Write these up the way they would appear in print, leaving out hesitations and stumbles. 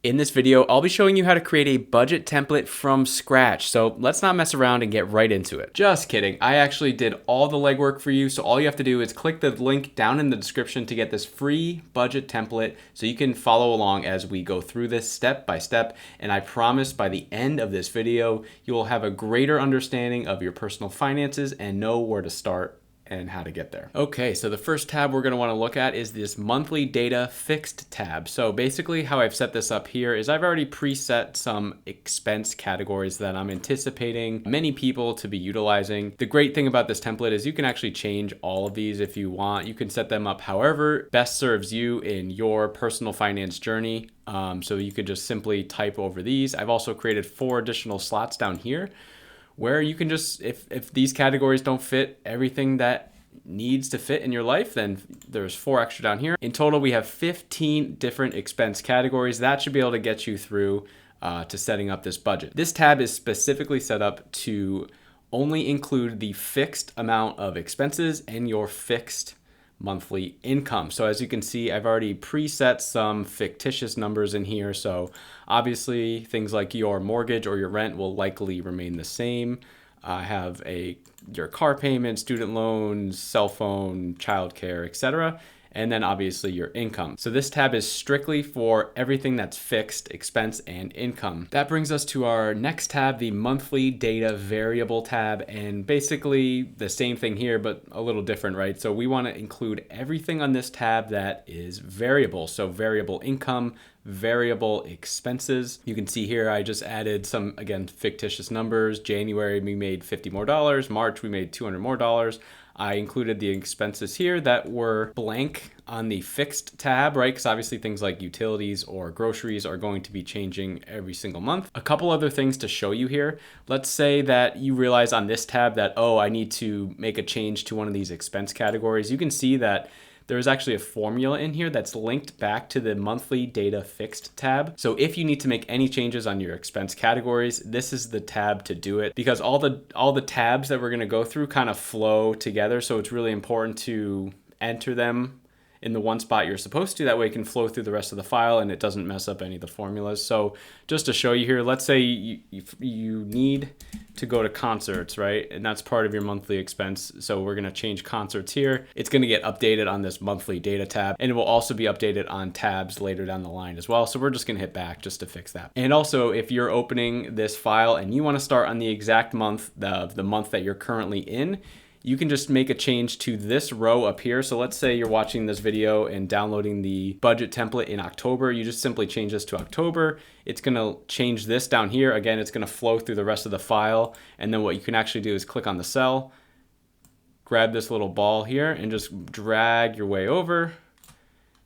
In this video, I'll be showing you how to create a budget template from scratch. So let's not mess around and get right into it. Just kidding. I actually did all the legwork for you. So all you have to do is click the link down in the description to get this free budget template so you can follow along as we go through this step by step. And I promise by the end of this video, you will have a greater understanding of your personal finances and know where to start and how to get there. Okay, so the first tab we're gonna wanna look at is this monthly data fixed tab. So basically how I've set this up here is I've already preset some expense categories that I'm anticipating many people to be utilizing. The great thing about this template is you can actually change all of these if you want. You can set them up however best serves you in your personal finance journey. So you could just simply type over these. I've also created 4 additional slots down here where you can just, if these categories don't fit everything that needs to fit in your life, then there's 4 extra down here. In total, we have 15 different expense categories. That should be able to get you through to setting up this budget. This tab is specifically set up to only include the fixed amount of expenses and your fixed monthly income. So as you can see, I've already preset some fictitious numbers in here. So obviously things like your mortgage or your rent will likely remain the same. I have your car payment, student loans, cell phone, childcare, etc. And then obviously your income. So this tab is strictly for everything that's fixed, expense and income. That brings us to our next tab, the monthly data variable tab. And basically the same thing here, but a little different, right? So we want to include everything on this tab that is variable. So variable income, variable expenses. You can see here, I just added some, again, fictitious numbers. January, we made $50 more. March, we made $200 more. I included the expenses here that were blank on the fixed tab, right? Because obviously things like utilities or groceries are going to be changing every single month. A couple other things to show you here. Let's say that you realize on this tab that, oh, I need to make a change to one of these expense categories. You can see that there's actually a formula in here that's linked back to the monthly data fixed tab. So if you need to make any changes on your expense categories, this is the tab to do it, because all the tabs that we're going to go through kind of flow together. So it's really important to enter them in the one spot you're supposed to. That way it can flow through the rest of the file and it doesn't mess up any of the formulas. So just to show you here, let's say you need to go to concerts, right? And that's part of your monthly expense. So we're gonna change concerts here. It's gonna get updated on this monthly data tab, and it will also be updated on tabs later down the line as well. So we're just gonna hit back just to fix that. And also, if you're opening this file and you wanna start on the exact month, the month that you're currently in, you can just make a change to this row up here. So let's say you're watching this video and downloading the budget template in October. You just simply change this to October. It's gonna change this down here. Again, it's gonna flow through the rest of the file. And then what you can actually do is click on the cell, grab this little ball here and just drag your way over.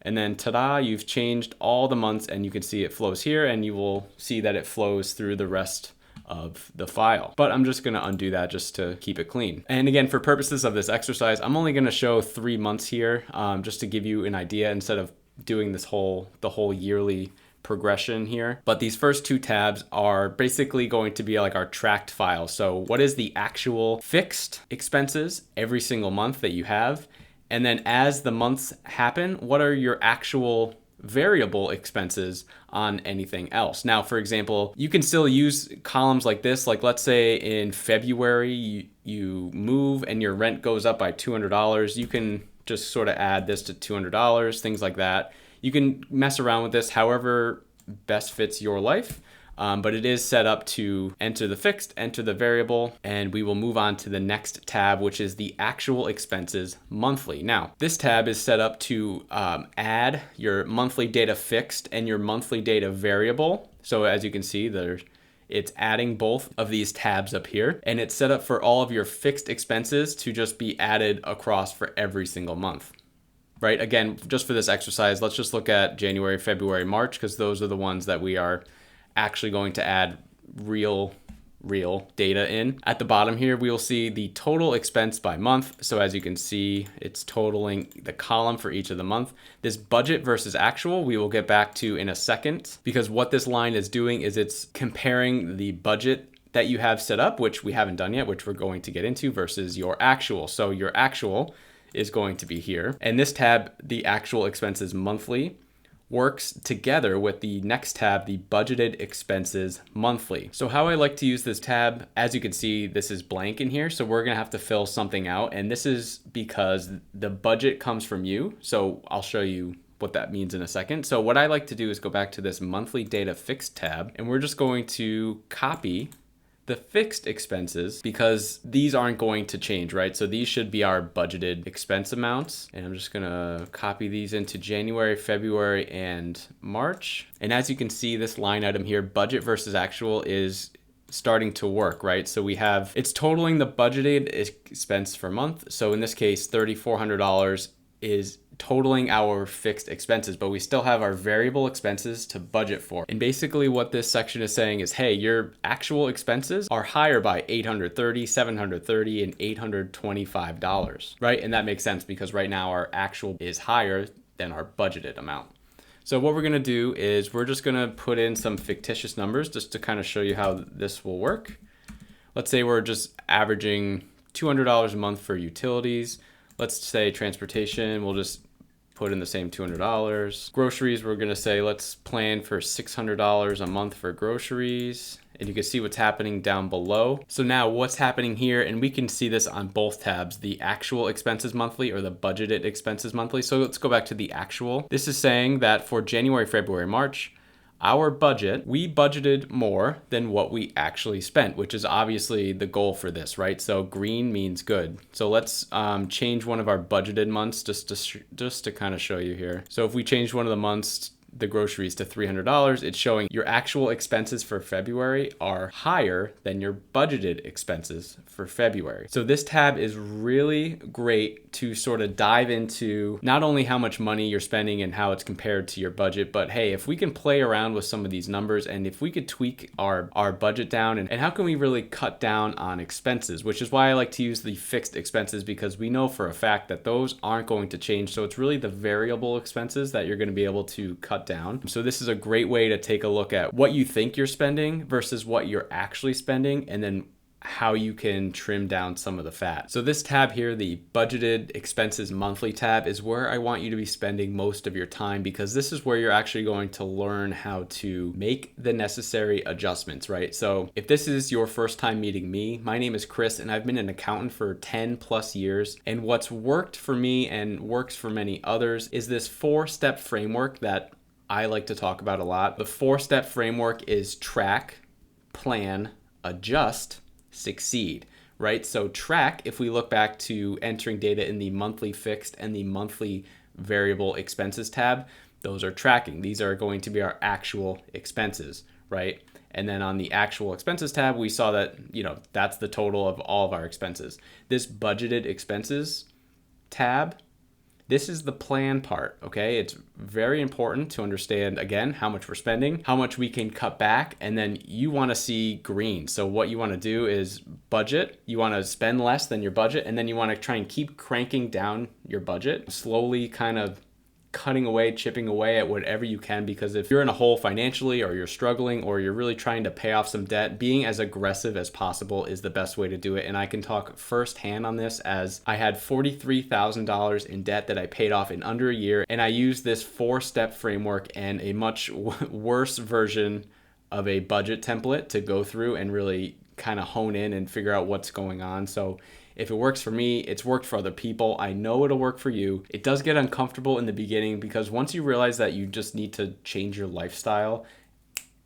And then ta-da, you've changed all the months and you can see it flows here, and you will see that it flows through the rest of the file. But I'm just gonna undo that just to keep it clean. And again, for purposes of this exercise, I'm only gonna show 3 months here, just to give you an idea instead of doing the whole yearly progression here. But these first 2 tabs are basically going to be like our tracked file. So what is the actual fixed expenses every single month that you have? And then as the months happen, what are your actual variable expenses on anything else? Now, for example, you can still use columns like this. Like let's say in February, you move and your rent goes up by $200. You can just sort of add this to $200, things like that. You can mess around with this however best fits your life. But it is set up to enter the fixed, enter the variable, and we will move on to the next tab, which is the actual expenses monthly. Now, this tab is set up to add your monthly data fixed and your monthly data variable. So as you can see, it's adding both of these tabs up here, and it's set up for all of your fixed expenses to just be added across for every single month. Right? Again, just for this exercise, let's just look at January, February, March, because those are the ones that we are actually going to add real data in. At the bottom here, we will see the total expense by month. So as you can see, it's totaling the column for each of the month. This budget versus actual, we will get back to in a second, because what this line is doing is it's comparing the budget that you have set up, which we haven't done yet, which we're going to get into, versus your actual. So your actual is going to be here. And this tab, the actual expenses monthly, works together with the next tab, the budgeted expenses monthly. So how I like to use this tab, as you can see, this is blank in here. So we're gonna have to fill something out. And this is because the budget comes from you. So I'll show you what that means in a second. So what I like to do is go back to this monthly data fixed tab, and we're just going to copy the fixed expenses because these aren't going to change, right? So these should be our budgeted expense amounts. And I'm just gonna copy these into January, February, and March. And as you can see, this line item here, budget versus actual, is starting to work, right? So it's totaling the budgeted expense for month. So in this case, $3,400 is totaling our fixed expenses, but we still have our variable expenses to budget for. And basically what this section is saying is, hey, your actual expenses are higher by $830, $730, and $825, right? And that makes sense because right now our actual is higher than our budgeted amount. So what we're gonna do is we're just gonna put in some fictitious numbers just to kind of show you how this will work. Let's say we're just averaging $200 a month for utilities. Let's say transportation, we'll just put in the same $200. Groceries, we're gonna say let's plan for $600 a month for groceries. And you can see what's happening down below. So now what's happening here, and we can see this on both tabs, the actual expenses monthly or the budgeted expenses monthly. So let's go back to the actual. This is saying that for January, February, March, our budget, we budgeted more than what we actually spent, which is obviously the goal for this, right? So green means good. So let's change one of our budgeted months just to kind of show you here. So if we change one of the months, the groceries, to $300, it's showing your actual expenses for February are higher than your budgeted expenses for February. So this tab is really great to sort of dive into not only how much money you're spending and how it's compared to your budget, but hey, if we can play around with some of these numbers and if we could tweak our budget down and how can we really cut down on expenses, which is why I like to use the fixed expenses because we know for a fact that those aren't going to change. So it's really the variable expenses that you're going to be able to cut down. So this is a great way to take a look at what you think you're spending versus what you're actually spending, and then how you can trim down some of the fat. So this tab here, the budgeted expenses monthly tab, is where I want you to be spending most of your time because this is where you're actually going to learn how to make the necessary adjustments, right? So if this is your first time meeting me, my name is Chris and I've been an accountant for 10 plus years. And what's worked for me and works for many others is this 4-step framework that I like to talk about a lot. The 4-step framework is track, plan, adjust, succeed, right? So track, if we look back to entering data in the monthly fixed and the monthly variable expenses tab, those are tracking. These are going to be our actual expenses, right? And then on the actual expenses tab, we saw that, that's the total of all of our expenses. This budgeted expenses tab, this is the plan part, okay? It's very important to understand, again, how much we're spending, how much we can cut back, and then you wanna see green. So what you wanna do is budget. You wanna spend less than your budget, and then you wanna try and keep cranking down your budget, slowly kind of cutting away, chipping away at whatever you can, because if you're in a hole financially or you're struggling or you're really trying to pay off some debt, being as aggressive as possible is the best way to do it. And I can talk firsthand on this as I had $43,000 in debt that I paid off in under a year. And I used this 4-step framework and a much worse version of a budget template to go through and really kind of hone in and figure out what's going on. So if it works for me, it's worked for other people. I know it'll work for you. It does get uncomfortable in the beginning because once you realize that you just need to change your lifestyle,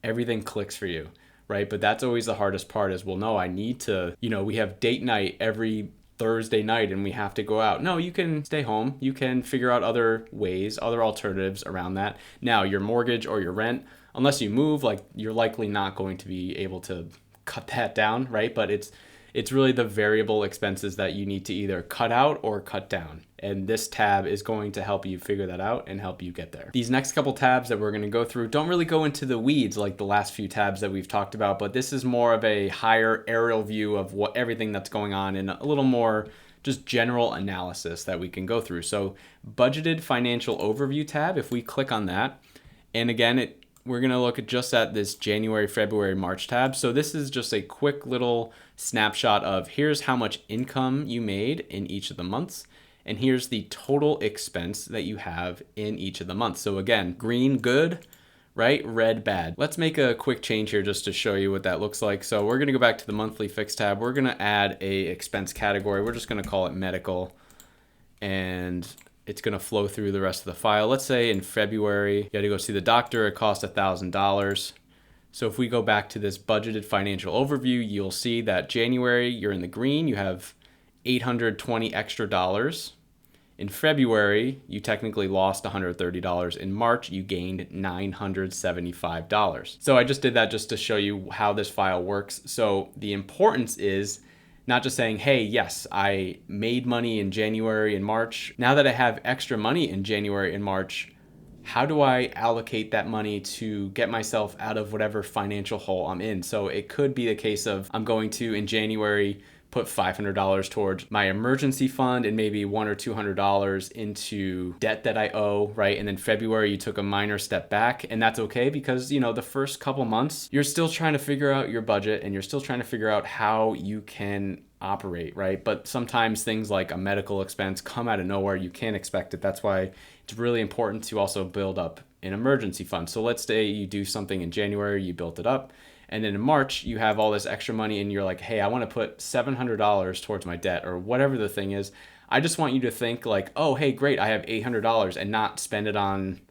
everything clicks for you, right? But that's always the hardest part is, well, no, I need to, we have date night every Thursday night and we have to go out. No, you can stay home. You can figure out other ways, other alternatives around that. Now, your mortgage or your rent, unless you move, you're likely not going to be able to cut that down, right? But it's really the variable expenses that you need to either cut out or cut down. And this tab is going to help you figure that out and help you get there. These next couple tabs that we're going to go through don't really go into the weeds like the last few tabs that we've talked about, but this is more of a higher aerial view of everything that's going on and a little more just general analysis that we can go through. So budgeted financial overview tab, if we click on that, and again, we're going to look at this January, February, March tab. So this is just a quick little snapshot of here's how much income you made in each of the months. And here's the total expense that you have in each of the months. So again, green, good, right? Red, bad. Let's make a quick change here just to show you what that looks like. So we're gonna go back to the monthly fixed tab. We're gonna add a expense category. We're just gonna call it medical, and it's gonna flow through the rest of the file. Let's say in February, you had to go see the doctor, it cost $1,000. So if we go back to this budgeted financial overview, you'll see that January, you're in the green, you have 820 extra dollars. In February, you technically lost $130. In March, you gained $975. So I just did that just to show you how this file works. So the importance is not just saying, hey, yes, I made money in January and March. Now that I have extra money in January and March, how do I allocate that money to get myself out of whatever financial hole I'm in? So it could be a case of I'm going to, in January, put $500 towards my emergency fund and maybe $100 or $200 into debt that I owe, right? And then February, you took a minor step back, and that's okay because, you know, the first couple months, you're still trying to figure out your budget and you're still trying to figure out how you can operate, right? But sometimes things like a medical expense come out of nowhere. You can't expect it. That's why it's really important to also build up an emergency fund. So let's say you do something in January, you built it up. And then in March, you have all this extra money and you're like, hey, I want to put $700 towards my debt or whatever the thing is. I just want you to think like, oh, hey, great, I have $800 and not spend it on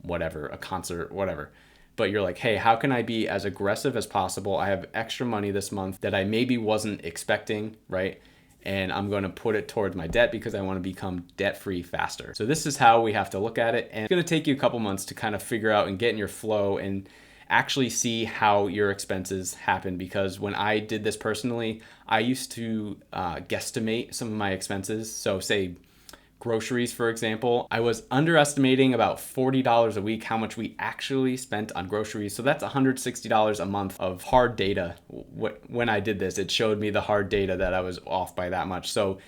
whatever, a concert, whatever. But you're like, hey, how can I be as aggressive as possible? I have extra money this month that I maybe wasn't expecting, right? And I'm going to put it towards my debt because I want to become debt-free faster. So this is how we have to look at it. And it's going to take you a couple months to kind of figure out and get in your flow and actually see how your expenses happen, because when I did this personally, I used to guesstimate some of my expenses. So say groceries, for example, I was underestimating about $40 a week how much we actually spent on groceries. So that's $160 a month of hard data. When I did this, it showed me the hard data that I was off by that much. So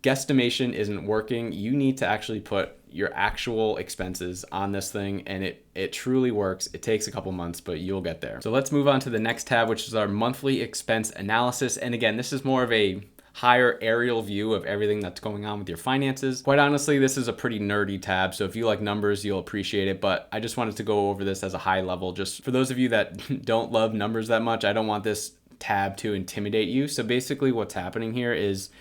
guesstimation isn't working. You need to actually put your actual expenses on this thing, and it truly works. It takes a couple months, but you'll get there. So let's move on to the next tab, which is our monthly expense analysis. And again, this is more of a higher aerial view of everything that's going on with your finances. Quite honestly, this is a pretty nerdy tab, so if you like numbers, you'll appreciate it, but I just wanted to go over this as a high level. Just for those of you that don't love numbers that much, I don't want this tab to intimidate you. So basically what's happening here is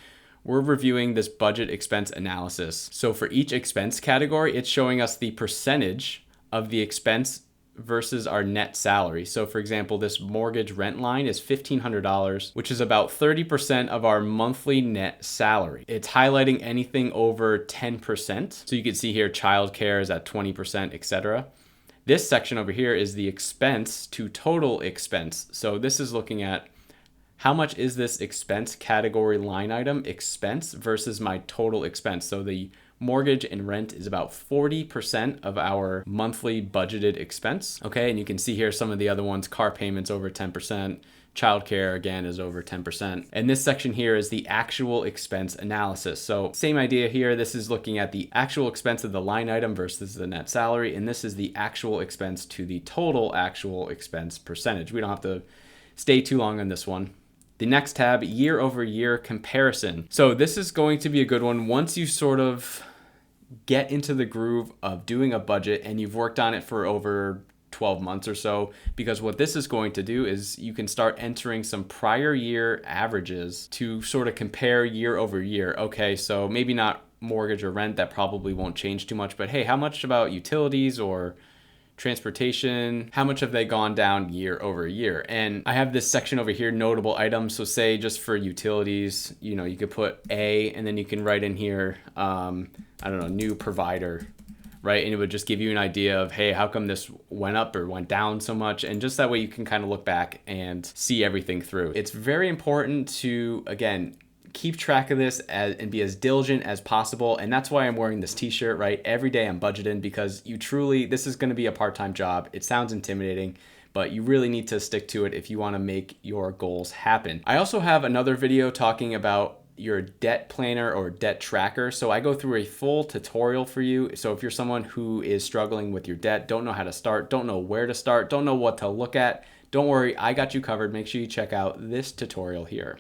we're reviewing this budget expense analysis. So for each expense category, it's showing us the percentage of the expense versus our net salary. So for example, this mortgage rent line is $1,500, which is about 30% of our monthly net salary. It's highlighting anything over 10%. So you can see here, childcare is at 20%, etc. This section over here is the expense to total expense. So this is looking at how much is this expense category line item expense versus my total expense. So the mortgage and rent is about 40% of our monthly budgeted expense. Okay, and you can see here some of the other ones, car payments over 10%, childcare again is over 10%. And this section here is the actual expense analysis. So same idea here. This is looking at the actual expense of the line item versus the net salary. And this is the actual expense to the total actual expense percentage. We don't have to stay too long on this one. The next tab, year over year comparison. So this is going to be a good one once you sort of get into the groove of doing a budget and you've worked on it for over 12 months or so, because what this is going to do is you can start entering some prior year averages to sort of compare year over year. Okay, so maybe not mortgage or rent, that probably won't change too much, but hey, how much about utilities or transportation, how much have they gone down year over year? And I have this section over here, notable items. So say just for utilities, you know, you could put A and then you can write in here, I don't know, new provider, right? And it would just give you an idea of, hey, how come this went up or went down so much? And just that way you can kind of look back and see everything through. It's very important to, again, keep track of this and be as diligent as possible. And that's why I'm wearing this t-shirt, right? Every day I'm budgeting, because this is going to be a part-time job. It sounds intimidating, but you really need to stick to it if you want to make your goals happen. I also have another video talking about your debt planner or debt tracker. So I go through a full tutorial for you. So if you're someone who is struggling with your debt, don't know how to start, don't know where to start, don't know what to look at, don't worry, I got you covered. Make sure you check out this tutorial here.